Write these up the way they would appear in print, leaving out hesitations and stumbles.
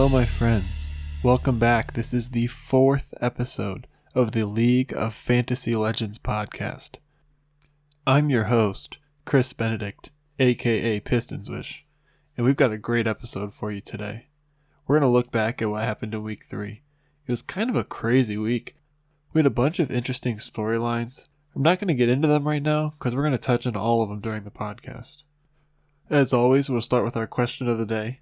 Hello, my friends. Welcome back. This is the 4th episode of the League of Fantasy Legends podcast. I'm your host, Chris Benedict, aka Pistons Wish, and we've got a great episode for you today. We're going to look back at what happened in week 3. It was kind of a crazy week. We had a bunch of interesting storylines. I'm not going to get into them right now because we're going to touch on all of them during the podcast. As always, we'll start with our question of the day.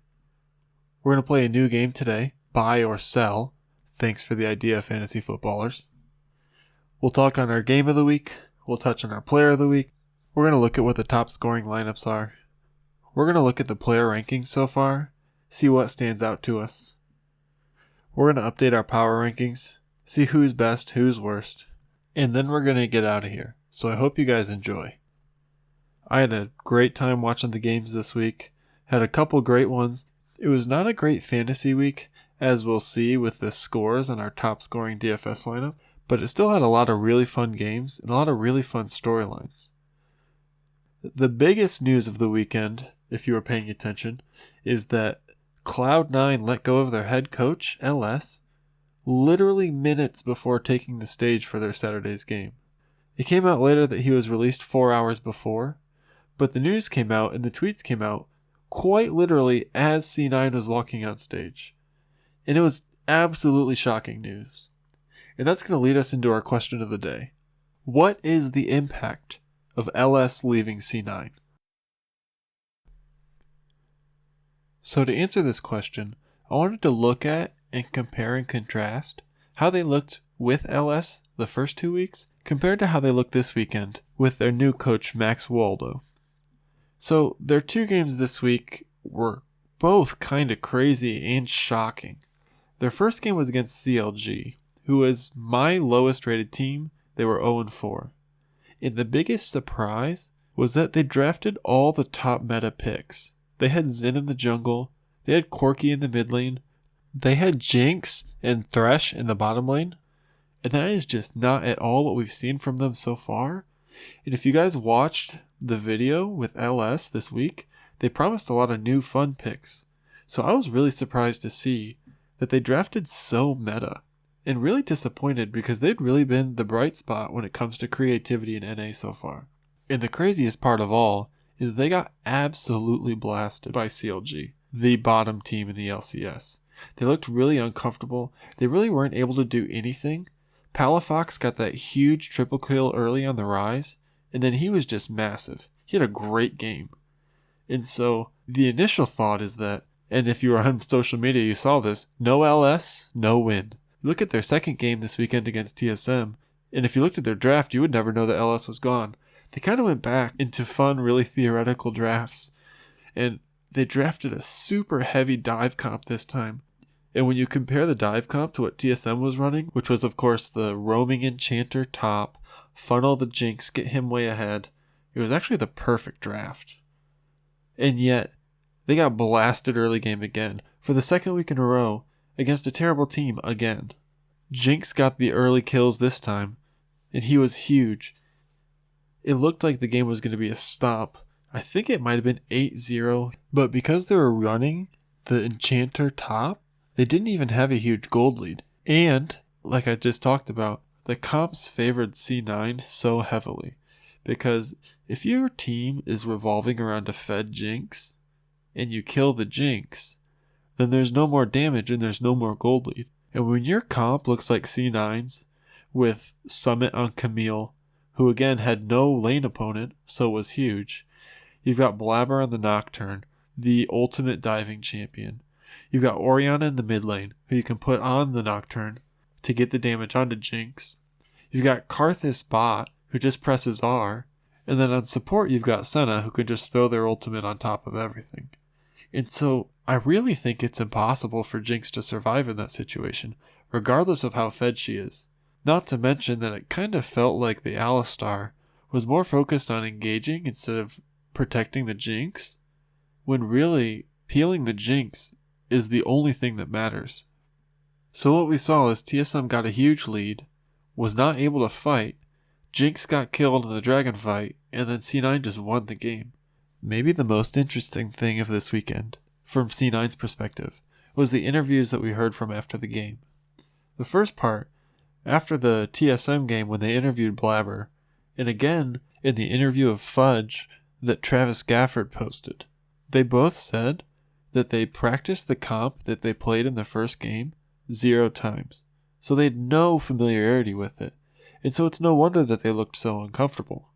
We're going to play a new game today, Buy or Sell. Thanks for the idea, fantasy footballers. We'll talk on our game of the week. We'll touch on our player of the week. We're going to look at what the top scoring lineups are. We're going to look at the player rankings so far, see what stands out to us. We're going to update our power rankings, see who's best, who's worst, and then we're going to get out of here. So I hope you guys enjoy. I had a great time watching the games this week. Had a couple great ones. It was not a great fantasy week, as we'll see with the scores on our top scoring DFS lineup, but it still had a lot of really fun games and a lot of really fun storylines. The biggest news of the weekend, if you were paying attention, is that Cloud9 let go of their head coach, LS, literally minutes before taking the stage for their Saturday's game. It came out later that he was released 4 hours before, but the news came out and the tweets came out quite literally as C9 was walking on stage. And it was absolutely shocking news. And that's going to lead us into our question of the day. What is the impact of LS leaving C9? So to answer this question, I wanted to look at and compare and contrast how they looked with LS the first 2 weeks compared to how they look this weekend with their new coach Max Waldo. So their 2 games this week were both kind of crazy and shocking. Their first game was against CLG, who was my lowest rated team. They were 0-4. And the biggest surprise was that they drafted all the top meta picks. They had Zen in the jungle, they had Corki in the mid lane, they had Jinx and Thresh in the bottom lane, and that is just not at all what we've seen from them so far. And if you guys watched the video with LS this week, they promised a lot of new fun picks. So I was really surprised to see that they drafted so meta, and really disappointed because they'd really been the bright spot when it comes to creativity in NA so far. And the craziest part of all is they got absolutely blasted by CLG, the bottom team in the LCS. They looked really uncomfortable. They really weren't able to do anything. Palafox got that huge triple kill early on the Rise, and then he was just massive. He had a great game. And so the initial thought is that, and if you were on social media you saw this, no LS, no win. Look at their second game this weekend against TSM, and if you looked at their draft, you would never know that LS was gone. They kind of went back into fun, really theoretical drafts, and they drafted a super heavy dive comp this time. And when you compare the dive comp to what TSM was running, which was of course the roaming enchanter top, funnel the Jinx, get him way ahead, it was actually the perfect draft. And yet, they got blasted early game again, for the second week in a row, against a terrible team again. Jinx got the early kills this time, and he was huge. It looked like the game was going to be a stop. I think it might have been 8-0, but because they were running the enchanter top, they didn't even have a huge gold lead. And, like I just talked about, the comps favored C9 so heavily. Because if your team is revolving around a fed Jinx, and you kill the Jinx, then there's no more damage and there's no more gold lead. And when your comp looks like C9's, with Summit on Camille, who again had no lane opponent, so was huge, you've got Blabber on the Nocturne, the ultimate diving champion. You've got Orianna in the mid lane, who you can put on the Nocturne to get the damage onto Jinx. You've got Karthus bot, who just presses R. And then on support, you've got Senna, who can just throw their ultimate on top of everything. And so I really think it's impossible for Jinx to survive in that situation, regardless of how fed she is. Not to mention that it kind of felt like the Alistar was more focused on engaging instead of protecting the Jinx, when really peeling the Jinx is the only thing that matters. So what we saw is TSM got a huge lead, was not able to fight, Jinx got killed in the dragon fight, and then C9 just won the game. Maybe the most interesting thing of this weekend, from C9's perspective, was the interviews that we heard from after the game. The first part, after the TSM game when they interviewed Blabber, and again in the interview of Fudge that Travis Gafford posted, they both said that they practiced the comp that they played in the first game 0 times. So they had no familiarity with it, and so it's no wonder that they looked so uncomfortable.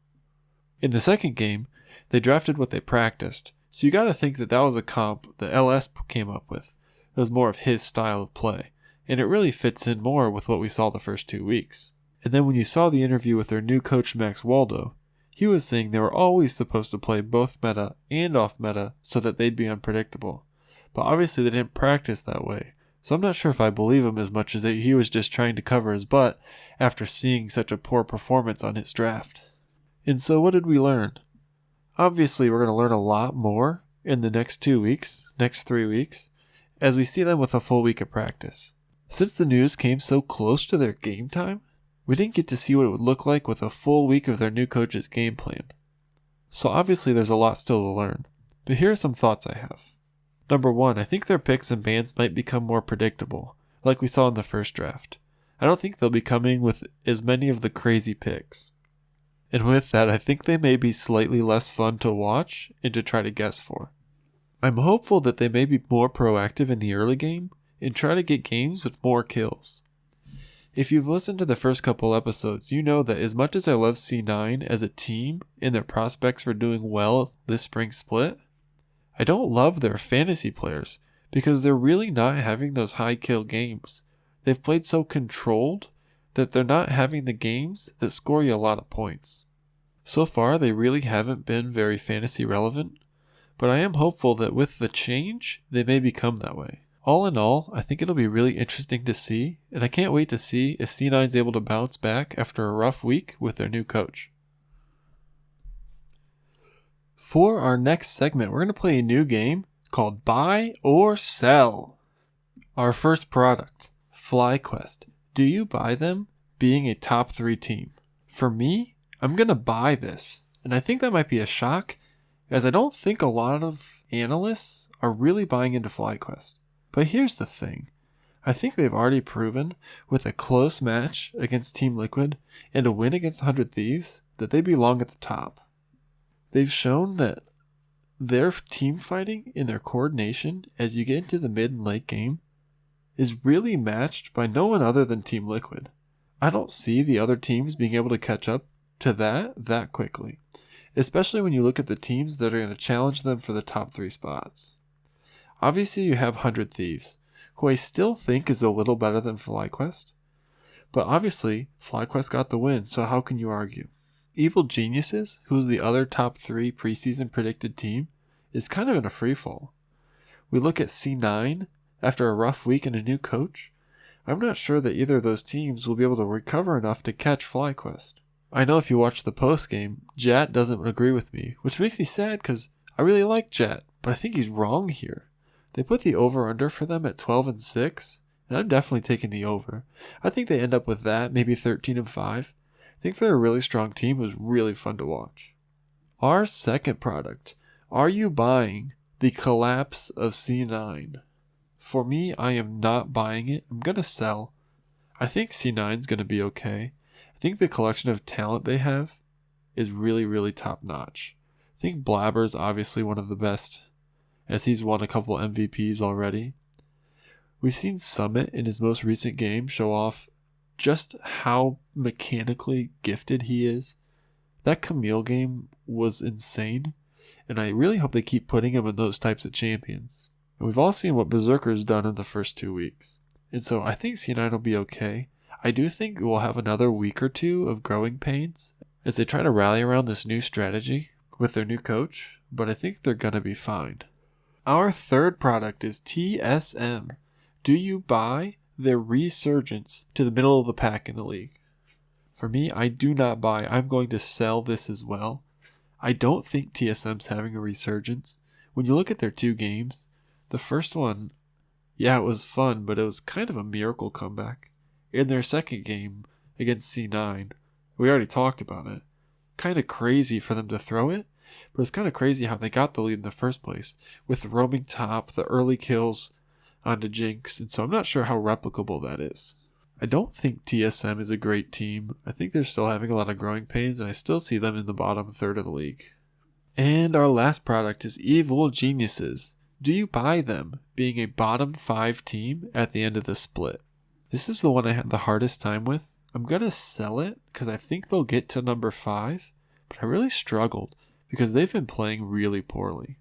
In the second game, they drafted what they practiced, so you gotta think that that was a comp that LS came up with. It was more of his style of play, and it really fits in more with what we saw the first 2 weeks. And then when you saw the interview with their new coach Max Waldo, he was saying they were always supposed to play both meta and off meta so that they'd be unpredictable. But obviously they didn't practice that way, so I'm not sure if I believe him as much as that he was just trying to cover his butt after seeing such a poor performance on his draft. And so what did we learn? Obviously we're going to learn a lot more in the next 2 weeks, next 3 weeks, as we see them with a full week of practice. Since the news came so close to their game time, we didn't get to see what it would look like with a full week of their new coach's game plan. So obviously there's a lot still to learn, but here are some thoughts I have. Number 1, I think their picks and bans might become more predictable, like we saw in the first draft. I don't think they'll be coming with as many of the crazy picks. And with that, I think they may be slightly less fun to watch and to try to guess for. I'm hopeful that they may be more proactive in the early game and try to get games with more kills. If you've listened to the first couple episodes, you know that as much as I love C9 as a team and their prospects for doing well this spring split, I don't love their fantasy players because they're really not having those high kill games. They've played so controlled that they're not having the games that score you a lot of points. So far, they really haven't been very fantasy relevant, but I am hopeful that with the change, they may become that way. All in all, I think it'll be really interesting to see, and I can't wait to see if C9 is able to bounce back after a rough week with their new coach. For our next segment, we're going to play a new game called Buy or Sell. Our first product, Flyquest. Do you buy them being a top 3 team? For me, I'm going to buy this, and I think that might be a shock, as I don't think a lot of analysts are really buying into Flyquest. But here's the thing. I think they've already proven with a close match against Team Liquid and a win against 100 Thieves that they belong at the top. They've shown that their team fighting and their coordination as you get into the mid and late game is really matched by no one other than Team Liquid. I don't see the other teams being able to catch up to that quickly, especially when you look at the teams that are going to challenge them for the top 3 spots. Obviously, you have 100 Thieves, who I still think is a little better than Flyquest. But obviously, Flyquest got the win, so how can you argue? Evil Geniuses, who's the other top 3 preseason predicted team, is kind of in a freefall. We look at C9 after a rough week and a new coach. I'm not sure that either of those teams will be able to recover enough to catch Flyquest. I know if you watch the post game, Jat doesn't agree with me, which makes me sad because I really like Jat, but I think he's wrong here. They put the over-under for them at 12-6, and I'm definitely taking the over. I think they end up with that, maybe 13-5. I think they're a really strong team who's really fun to watch. Our second product, are you buying the collapse of C9? For me, I am not buying it. I'm going to sell. I think C9 is going to be okay. I think the collection of talent they have is really, really top-notch. I think Blabber is obviously one of the best, as he's won a couple MVPs already. We've seen Summit in his most recent game show off just how mechanically gifted he is. That Camille game was insane, and I really hope they keep putting him in those types of champions. And we've all seen what Berserker's done in the first 2 weeks, and so I think C9 will be okay. I do think we'll have another week or 2 of growing pains as they try to rally around this new strategy with their new coach, but I think they're going to be fine. Our third product is TSM. Do you buy their resurgence to the middle of the pack in the league? For me, I do not buy. I'm going to sell this as well. I don't think TSM's having a resurgence. When you look at their 2 games, the first one, yeah, it was fun, but it was kind of a miracle comeback. In their second game against C9, we already talked about it. Kind of crazy for them to throw it, but it's kind of crazy how they got the lead in the first place with the roaming top, the early kills. onto Jinx, and so I'm not sure how replicable that is. I don't think TSM is a great team. I think they're still having a lot of growing pains, and I still see them in the bottom third of the league. And our last product is Evil Geniuses. Do you buy them being a bottom 5 team at the end of the split? This is the one I had the hardest time with. I'm going to sell it because I think they'll get to number 5, but I really struggled because they've been playing really poorly.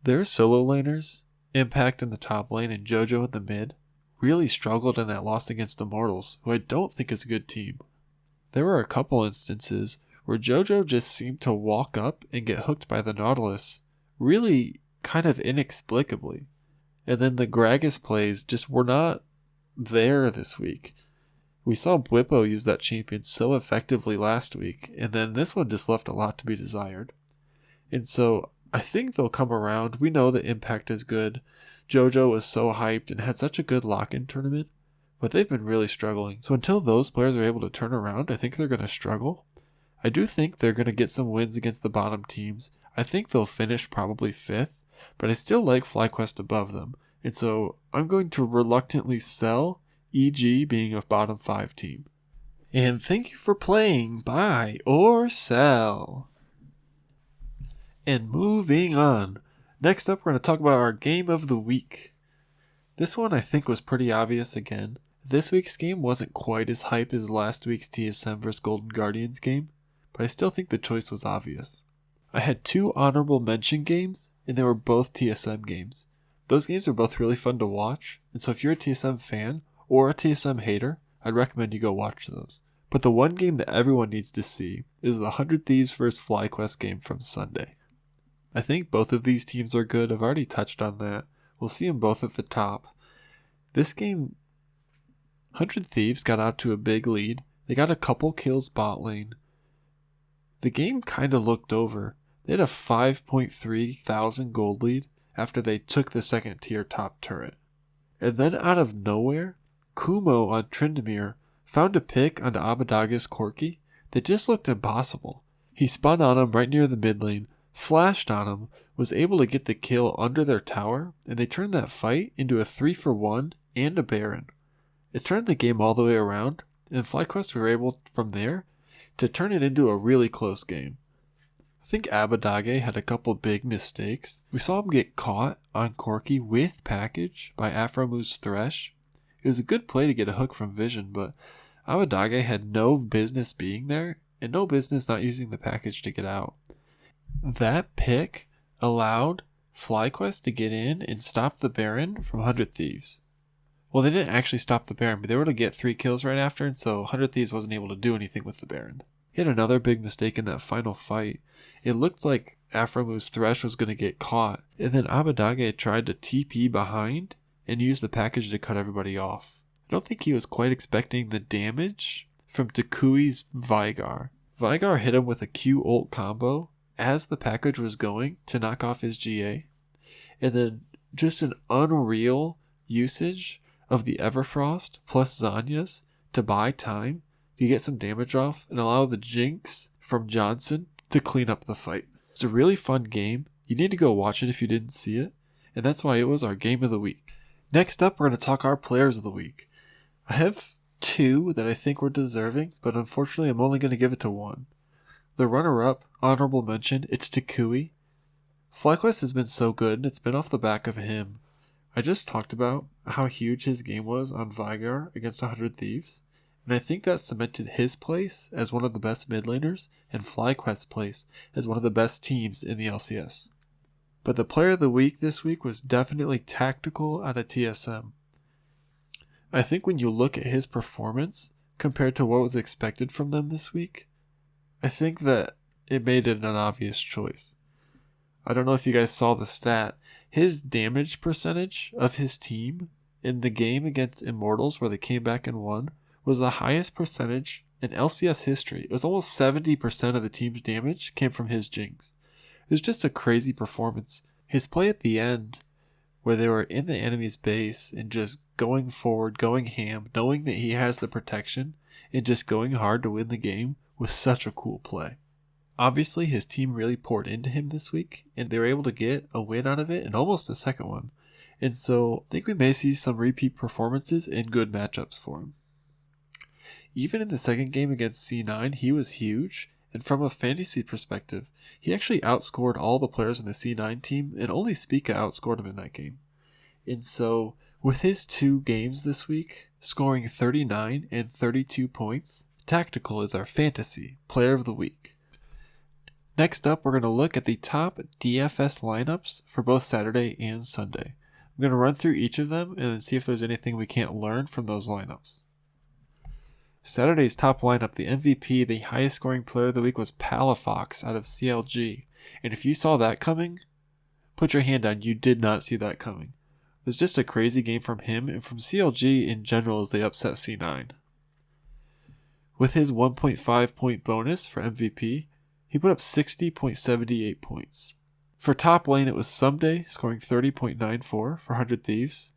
Their solo laners, Impact in the top lane and JoJo in the mid, really struggled in that loss against Immortals, who I don't think is a good team. There were a couple instances where JoJo just seemed to walk up and get hooked by the Nautilus, really kind of inexplicably. And then the Gragas plays just were not there this week. We saw Bwipo use that champion so effectively last week, and then this one just left a lot to be desired. And so I think they'll come around. We know that Impact is good. JoJo was so hyped and had such a good lock-in tournament, but they've been really struggling. So until those players are able to turn around, I think they're going to struggle. I do think they're going to get some wins against the bottom teams. I think they'll finish probably 5th, but I still like Flyquest above them. And so I'm going to reluctantly sell EG being a bottom 5 team. And thank you for playing Buy or Sell. And moving on. Next up, we're going to talk about our game of the week. This one I think was pretty obvious again. This week's game wasn't quite as hype as last week's TSM vs Golden Guardians game, but I still think the choice was obvious. I had 2 honorable mention games, and they were both TSM games. Those games are both really fun to watch, and so if you're a TSM fan or a TSM hater, I'd recommend you go watch those. But the one game that everyone needs to see is the 100 Thieves vs Flyquest game from Sunday. I think both of these teams are good. I've already touched on that. We'll see them both at the top. This game, 100 Thieves got out to a big lead. They got a couple kills bot lane. The game kind of looked over. They had a 5.3 thousand gold lead after they took the second tier top turret. And then out of nowhere, Kumo on Tryndamere found a pick onto Abadaga's Corki that just looked impossible. He spun on him right near the mid lane, flashed on him, was able to get the kill under their tower, and they turned that fight into a 3-for-1 and a Baron. It turned the game all the way around, and Flyquest were able from there to turn it into a really close game. I think Abadage had a couple big mistakes. We saw him get caught on Corki with package by Afromu's Thresh. It was a good play to get a hook from Vision, but Abadage had no business being there and no business not using the package to get out. That pick allowed Flyquest to get in and stop the Baron from 100 Thieves. Well, they didn't actually stop the Baron, but they were able to get 3 kills right after, and so 100 Thieves wasn't able to do anything with the Baron. He had another big mistake in that final fight. It looked like Afromu's Thresh was going to get caught, and then Abadage tried to TP behind and use the package to cut everybody off. I don't think he was quite expecting the damage from Takui's Vigar. Vigar hit him with a Q ult combo as the package was going to knock off his GA, and then just an unreal usage of the Everfrost plus Zanya's to buy time to get some damage off and allow the Jinx from Johnson to clean up the fight. It's a really fun game. You need to go watch it if you didn't see it, and that's why it was our game of the week. Next up, we're going to talk our players of the week. I have 2 that I think were deserving, but unfortunately I'm only going to give it to 1. The runner-up, honorable mention, it's Takui. Flyquest has been so good, and it's been off the back of him. I just talked about how huge his game was on Vigar against 100 Thieves, and I think that cemented his place as one of the best mid laners and Flyquest's place as one of the best teams in the LCS. But the player of the week this week was definitely Tactical out of TSM. I think when you look at his performance compared to what was expected from them this week, I think that it made it an obvious choice. I don't know if you guys saw the stat. His damage percentage of his team in the game against Immortals where they came back and won was the highest percentage in LCS history. It was almost 70% of the team's damage came from his Jinx. It was just a crazy performance. His play at the end, where they were in the enemy's base and just going forward, going ham, knowing that he has the protection, and just going hard to win the game, was such a cool play. Obviously, his team really poured into him this week, and they were able to get a win out of it and almost a second one. And so I think we may see some repeat performances and good matchups for him. Even in the second game against C9, he was huge. And from a fantasy perspective, he actually outscored all the players in the C9 team, and only Spica outscored him in that game. And so, with his 2 games this week, scoring 39 and 32 points, Tactical is our fantasy player of the week. Next up, we're going to look at the top DFS lineups for both Saturday and Sunday. I'm going to run through each of them and then see if there's anything we can't learn from those lineups. Saturday's top lineup, the MVP, the highest scoring player of the week, was Palafox out of CLG. And if you saw that coming, put your hand down. You did not see that coming. It was just a crazy game from him and from CLG in general as they upset C9. With his 1.5 point bonus for MVP, he put up 60.78 points. For top lane, it was Someday, scoring 30.94 for 100 Thieves.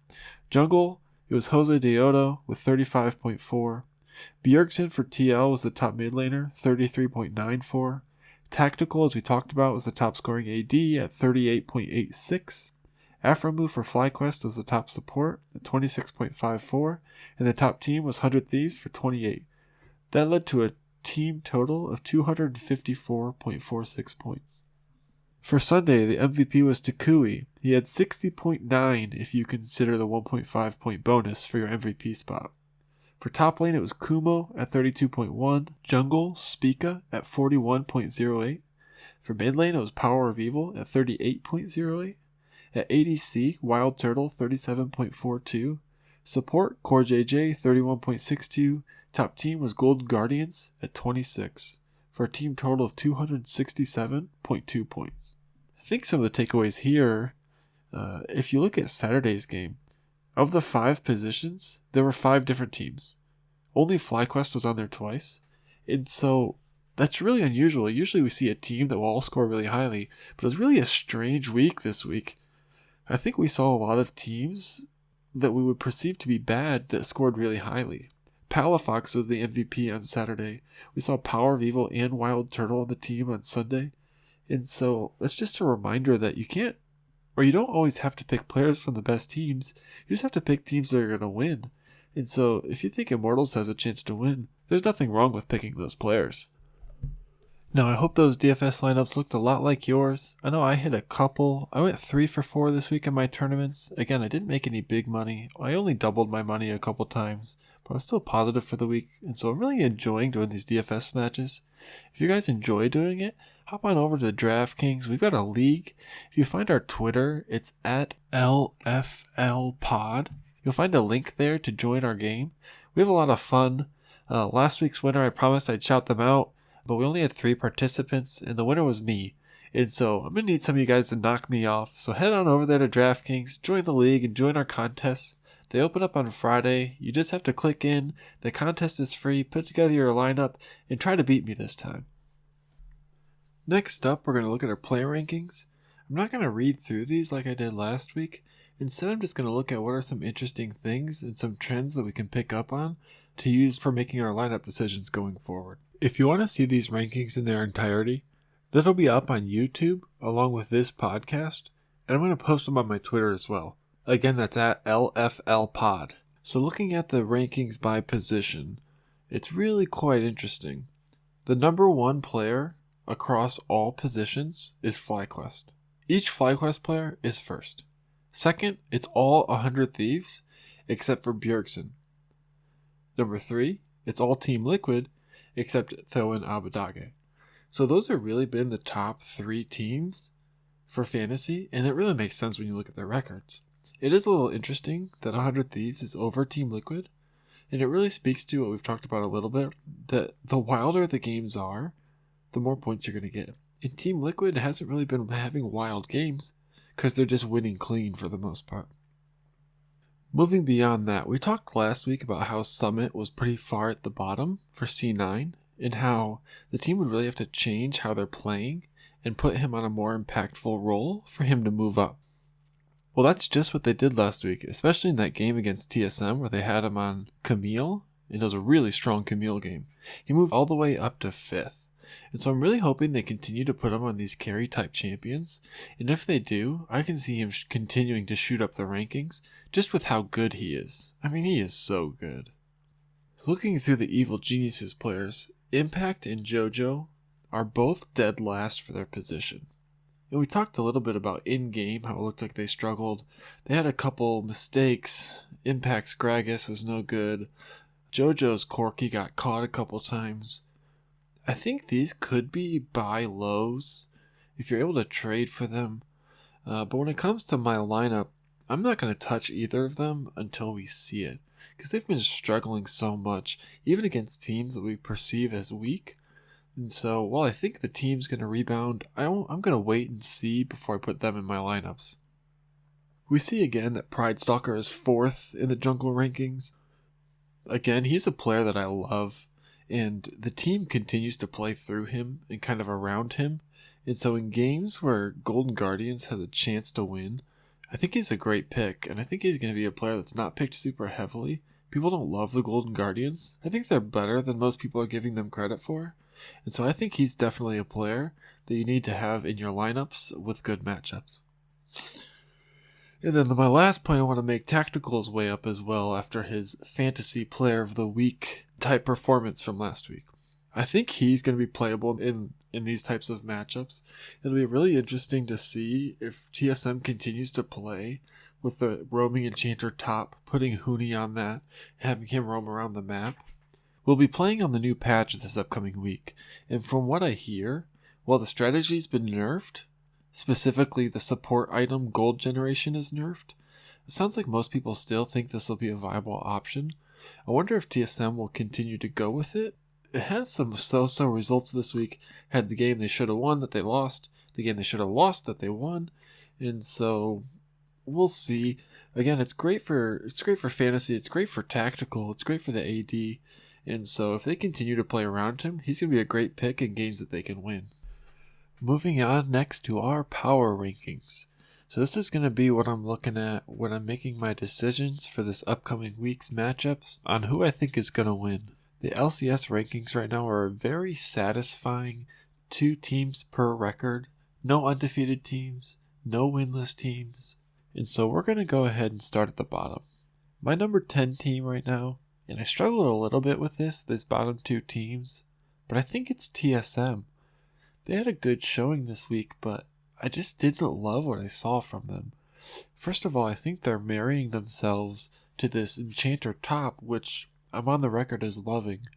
Jungle, it was Jose Deodo with 35.4. Bjergsen for TL was the top mid laner, 33.94. Tactical, as we talked about, was the top scoring AD at 38.86. Afromu for Flyquest was the top support at 26.54. And the top team was 100 Thieves for 28. That led to a team total of 254.46 points. For Sunday, the MVP was Takui. He had 60.9 if you consider the 1.5 point bonus for your MVP spot. For top lane, it was Kumo at 32.1, Jungle, Spica at 41.08. For mid lane, it was Power of Evil at 38.08. At ADC, Wild Turtle 37.42. Support, Core JJ 31.62. Top team was Gold Guardians at 26, for a team total of 267.2 points. I think some of the takeaways here, if you look at Saturday's game, of the 5 positions, there were 5 different teams. Only Flyquest was on there twice. And so that's really unusual. Usually we see a team that will all score really highly, but it was really a strange week this week. I think we saw a lot of teams that we would perceive to be bad that scored really highly. Palafox was the MVP on Saturday. We saw Power of Evil and Wild Turtle on the team on Sunday. And so that's just a reminder that you can't, or you don't always have to pick players from the best teams. You just have to pick teams that are going to win. And so if you think Immortals has a chance to win, there's nothing wrong with picking those players. Now, I hope those DFS lineups looked a lot like yours. I know I hit a couple. I went 3 for 4 this week in my tournaments. Again, I didn't make any big money. I only doubled my money a couple times, but I was still positive for the week. And so I'm really enjoying doing these DFS matches. If you guys enjoy doing it, hop on over to DraftKings. We've got a league. If you find our Twitter, it's at LFLpod. You'll find a link there to join our game. We have a lot of fun. Last week's winner, I promised I'd shout them out, but we only had 3 participants, and the winner was me. And so I'm going to need some of you guys to knock me off. So head on over there to DraftKings, join the league, and join our contests. They open up on Friday. You just have to click in. The contest is free. Put together your lineup and try to beat me this time. Next up, we're going to look at our player rankings. I'm not going to read through these like I did last week. Instead, I'm just going to look at what are some interesting things and some trends that we can pick up on to use for making our lineup decisions going forward. If you want to see these rankings in their entirety, that'll be up on YouTube along with this podcast, and I'm going to post them on my Twitter as well. Again, that's at LFLpod. So looking at the rankings by position, it's really quite interesting. The number 1 player across all positions is Flyquest. Each Flyquest player is first. Second, it's all 100 Thieves, except for Bjergsen. Number 3, it's all Team Liquid, except Thoen Abadage. So those have really been the top 3 teams for fantasy, and it really makes sense when you look at their records. It is a little interesting that 100 Thieves is over Team Liquid, and it really speaks to what we've talked about a little bit, that the wilder the games are, the more points you're going to get. And Team Liquid hasn't really been having wild games, because they're just winning clean for the most part. Moving beyond that, we talked last week about how Summit was pretty far at the bottom for C9, and how the team would really have to change how they're playing and put him on a more impactful role for him to move up. Well, that's just what they did last week, especially in that game against TSM where they had him on Camille, and it was a really strong Camille game. He moved all the way up to 5th. And so I'm really hoping they continue to put him on these carry type champions. And if they do, I can see him continuing to shoot up the rankings just with how good he is. I mean, he is so good. Looking through the Evil Geniuses players, Impact and JoJo are both dead last for their position. And we talked a little bit about in-game, how it looked like they struggled. They had a couple mistakes. Impact's Gragas was no good. JoJo's Corki got caught a couple times. I think these could be buy lows if you're able to trade for them. But when it comes to my lineup, I'm not going to touch either of them until we see it. Because they've been struggling so much, even against teams that we perceive as weak. And so, while I think the team's going to rebound, I'm going to wait and see before I put them in my lineups. We see again that Pride Stalker is 4th in the jungle rankings. Again, he's a player that I love, and the team continues to play through him and kind of around him. And so in games where Golden Guardians has a chance to win, I think he's a great pick, and I think he's going to be a player that's not picked super heavily. People don't love the Golden Guardians. I think they're better than most people are giving them credit for. And so I think he's definitely a player that you need to have in your lineups with good matchups. And then my last point I want to make, Tactical is way up as well after his Fantasy Player of the Week type performance from last week. I think he's going to be playable in these types of matchups. It'll be really interesting to see if TSM continues to play with the roaming Enchanter top, putting Huni on that, having him roam around the map. We'll be playing on the new patch this upcoming week, and from what I hear, while the strategy's been nerfed, specifically the support item gold generation is nerfed, it sounds like most people still think this will be a viable option. I wonder if TSM will continue to go with it. It had some so-so results this week. Had the game they should have won that they lost, the game they should have lost that they won, and so we'll see. Again, it's great for fantasy, it's great for tactical, it's great for the AD. And so if they continue to play around him, he's going to be a great pick in games that they can win. Moving on next to our power rankings. So this is going to be what I'm looking at when I'm making my decisions for this upcoming week's matchups on who I think is going to win. The LCS rankings right now are a very satisfying 2 teams per record. No undefeated teams, no winless teams. And so we're going to go ahead and start at the bottom. My number 10 team right now, and I struggled a little bit with this bottom 2 teams, but I think it's TSM. They had a good showing this week, but I just didn't love what I saw from them. First of all, I think they're marrying themselves to this Enchanter top, which I'm on the record as loving.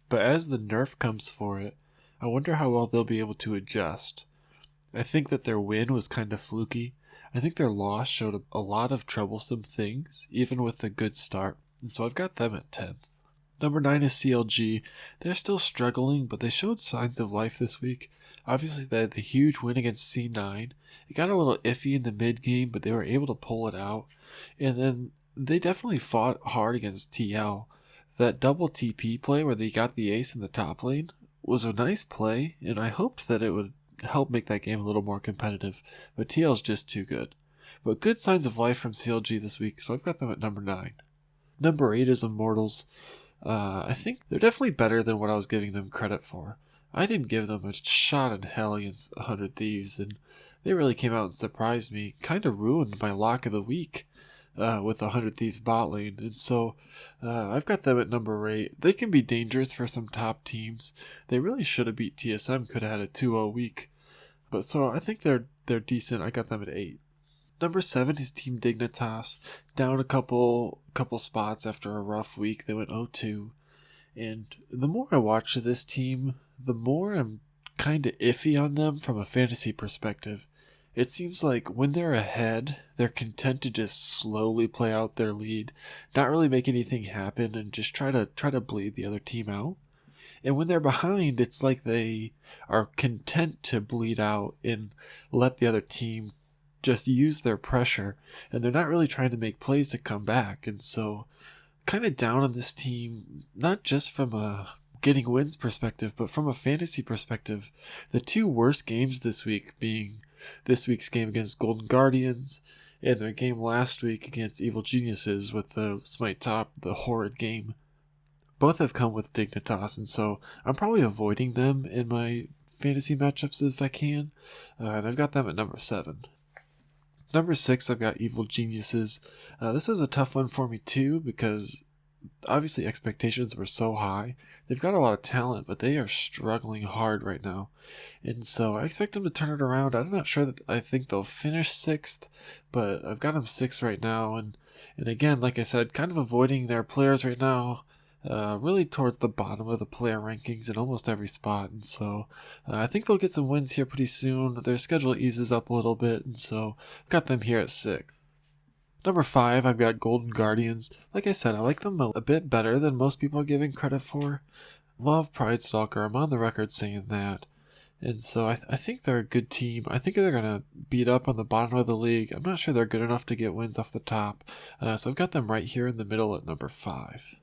But as the nerf comes for it, I wonder how well they'll be able to adjust. I think that their win was kind of fluky. I think their loss showed a lot of troublesome things, even with a good start. And so I've got them at 10th. Number 9 is CLG. They're still struggling, but they showed signs of life this week. Obviously, they had the huge win against C9. It got a little iffy in the mid-game, but they were able to pull it out. And then they definitely fought hard against TL. That double TP play where they got the ace in the top lane was a nice play, and I hoped that it would help make that game a little more competitive. But TL's just too good. But good signs of life from CLG this week, so I've got them at number 9. Number 8 is Immortals. I think they're definitely better than what I was giving them credit for. I didn't give them a shot in hell against 100 Thieves, and they really came out and surprised me. Kind of ruined my lock of the week with 100 Thieves bot lane. And so I've got them at number 8. They can be dangerous for some top teams. They really should have beat TSM, could have had a 2-0 week. But so I think they're decent. I got them at 8. Number 7 is Team Dignitas, down a couple spots after a rough week. They went 0-2. And the more I watch this team, the more I'm kind of iffy on them from a fantasy perspective. It seems like when they're ahead, they're content to just slowly play out their lead, not really make anything happen, and just try to bleed the other team out. And when they're behind, it's like they are content to bleed out and let the other team just use their pressure, and they're not really trying to make plays to come back. And so kind of down on this team, not just from a getting wins perspective, but from a fantasy perspective. The 2 worst games this week being this week's game against Golden Guardians and their game last week against Evil Geniuses with the Smite top, the horrid game. Both have come with Dignitas, and so I'm probably avoiding them in my fantasy matchups if I can. And I've got them at number 7. Number 6, I've got Evil Geniuses. This was a tough one for me too, because obviously expectations were so high. They've got a lot of talent, but they are struggling hard right now. And so I expect them to turn it around. I'm not sure that I think they'll finish 6th, but I've got them 6th right now. And again, like I said, kind of avoiding their players right now. Really towards the bottom of the player rankings in almost every spot. And so I think they'll get some wins here pretty soon. Their schedule eases up a little bit, and so I've got them here at 6th. Number 5, I've got Golden Guardians. Like I said, I like them a bit better than most people are giving credit for. Love Pride Stalker. I'm on the record saying that. And so I think they're a good team. I think they're going to beat up on the bottom of the league. I'm not sure they're good enough to get wins off the top. So I've got them right here in the middle at number 5.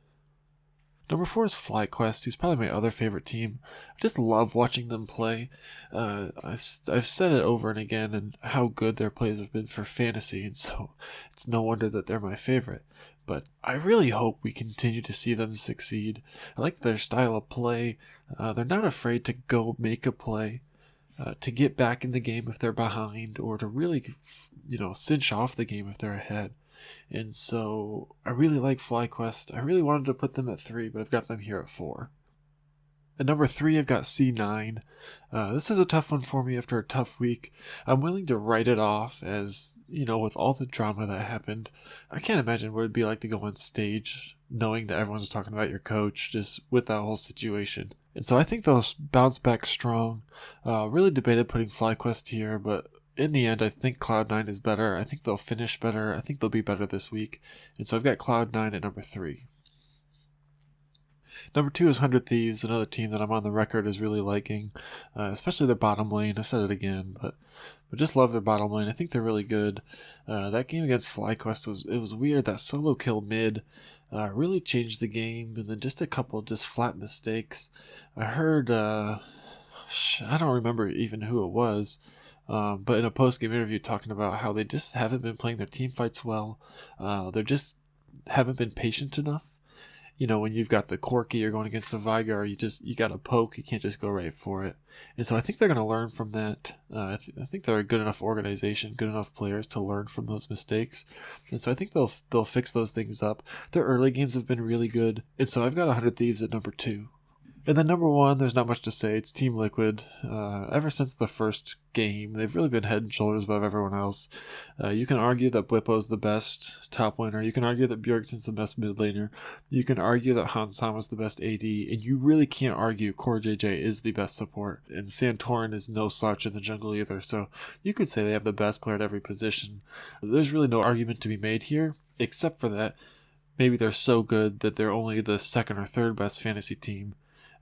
Number 4 is Flyquest, who's probably my other favorite team. I just love watching them play. I've said it over and again and how good their plays have been for fantasy, and so it's no wonder that they're my favorite. But I really hope we continue to see them succeed. I like their style of play. They're not afraid to go make a play, to get back in the game if they're behind, or to really, cinch off the game if they're ahead. And so I really like Flyquest. I really wanted to put them at 3, but I've got them here at 4. At number 3, I've got C9. This is a tough one for me after a tough week. I'm willing to write it off as, with all the drama that happened. I can't imagine what it'd be like to go on stage knowing that everyone's talking about your coach, just with that whole situation. And so I think they'll bounce back strong. Really debated putting Flyquest here, but in the end, I think Cloud9 is better. I think they'll finish better. I think they'll be better this week. And so I've got Cloud9 at number 3. Number 2 is 100 Thieves, another team that I'm on the record as really liking, especially their bottom lane. I've said it again, but just love their bottom lane. I think they're really good. That game against Flyquest was weird. That solo kill mid really changed the game, and then just a couple just flat mistakes. I heard, I don't remember even who it was, but in a post-game interview talking about how they just haven't been playing their team fights well. They just haven't been patient enough. When you've got the Corki, you're going against the Vigar, you got to poke, you can't just go right for it. And so I think they're going to learn from that. I think they're a good enough organization, good enough players to learn from those mistakes. And so I think they'll fix those things up. Their early games have been really good. And so I've got 100 Thieves at number 2. And then number 1, there's not much to say. It's Team Liquid. Ever since the first game, they've really been head and shoulders above everyone else. You can argue that Bwipo's the best top laner. You can argue that Bjergsen's the best mid laner. You can argue that Hansama's the best AD. And you really can't argue Core JJ is the best support. And Santorin is no slouch in the jungle either. So you could say they have the best player at every position. There's really no argument to be made here, except for that maybe they're so good that they're only the second or third best fantasy team.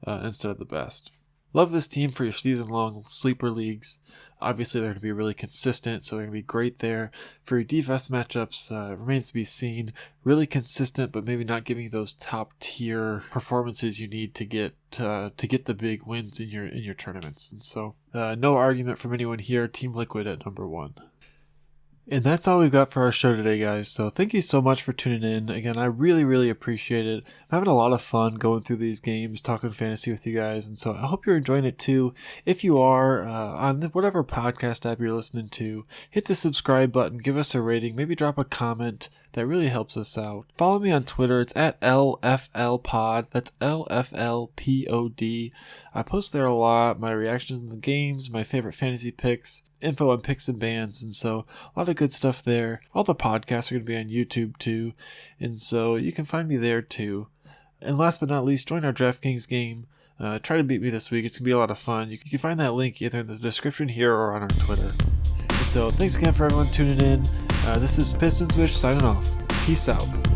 Instead of the best. Love this team for your season-long sleeper leagues. Obviously, they're going to be really consistent, so they're going to be great there. For your DFS matchups, it remains to be seen. Really consistent, but maybe not giving those top-tier performances you need to get the big wins in your tournaments. And so, no argument from anyone here. Team Liquid at number 1. And that's all we've got for our show today, guys. So thank you so much for tuning in. Again, I really, really appreciate it. I'm having a lot of fun going through these games, talking fantasy with you guys. And so I hope you're enjoying it too. If you are, on whatever podcast app you're listening to, hit the subscribe button, give us a rating, maybe drop a comment. That really helps us out. Follow me on Twitter. It's at LFLpod. That's LFLPOD. I post there a lot. My reactions to the games, my favorite fantasy picks, info on picks and bans, and so a lot of good stuff there. All the podcasts are going to be on YouTube too, and so you can find me there too. And last but not least, join our DraftKings game. Try to beat me this week. It's going to be a lot of fun. You can find that link either in the description here or on our Twitter. And so thanks again for everyone tuning in. This is Pistons Wish signing off. Peace out.